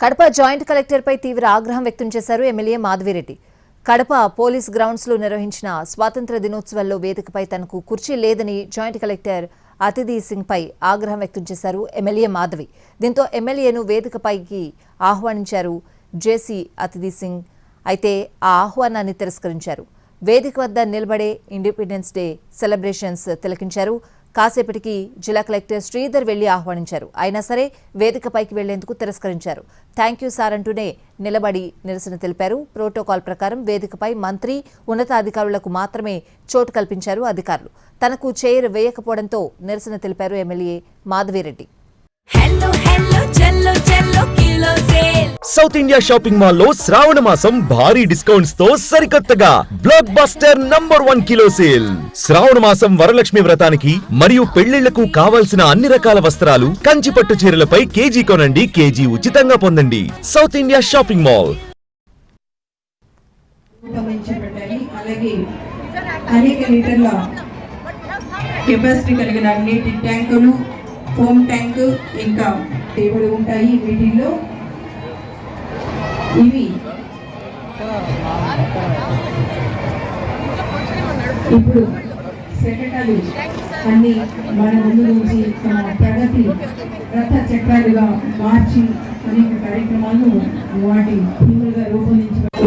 Kadapa joint కలెక్టర్పై తీవ్ర ఆగ్రహం వ్యక్తం చేశారు ఎమ్మెల్యే మాధవిరెడ్డి. కడప పోలీస్ గ్రౌండ్స్లో నిర్వహించిన స్వాతంత్ర దినోత్సవంలో వేదికపై తనకు కుర్చీ లేదని జాయింట్ కలెక్టర్ అతిథి సింగ్పై ఆగ్రహం వ్యక్తం చేశారు ఎమ్మెల్యే మాధవి. దీంతో ఎమ్మెల్యేను వేదికపైకి ఆహ్వానించారు జేసీ అతిథి సింగ్. అయితే ఆ ఆహ్వానాన్ని తిరస్కరించారు. వేదిక వద్ద నిలబడే ఇండిపెండెన్స్ డే సెలబ్రేషన్స్ తిలకించారు. కాసేపటికి జిల్లా కలెక్టర్ శ్రీధర్ వెళ్లి ఆహ్వానించారు. అయినా సరే వేదికపైకి వెళ్లేందుకు తిరస్కరించారు. థ్యాంక్ యూ సార్ అంటూనే నిలబడి నిరసన తెలిపారు. ప్రోటోకాల్ ప్రకారం వేదికపై మంత్రి, ఉన్నతాధికారులకు మాత్రమే చోటు కల్పించారు అధికారులు. తనకు చైర్ వేయకపోవడంతో నిరసన తెలిపారు MLA Madhavi Reddy. South India shopping mall లో శ్రావణ మాసం భారీ డిస్కౌంట్స్ తో సరికొత్తగా బ్లాక్ బస్టర్ #1 కిలో సేల్. శ్రావణ మాసం వరలక్ష్మి వ్రతానికి మరియు పెళ్లిళ్లకు కావాల్సిన అన్ని రకాల వస్త్రాలు, కంచి పట్టు చీరలపై కేజీ కొనండి, కేజీ ఉచితంగా పొందండి. South India shopping mall. అనేక లీటర్ల కెపాసిటీ కలిగిన నీటి ట్యాంకులు, ఫోమ్ ట్యాంక్ ఇంకా టేబుల్ ఉంటాయి. వీటిల్లో ఇవి ఇప్పుడు సెక్రటరీ అన్ని మన ముందు నుంచి తమ ప్రగతి రథ చక్రాలుగా మార్చి అనేక కార్యక్రమాలను వాటి థీములుగా రూపొందించబడి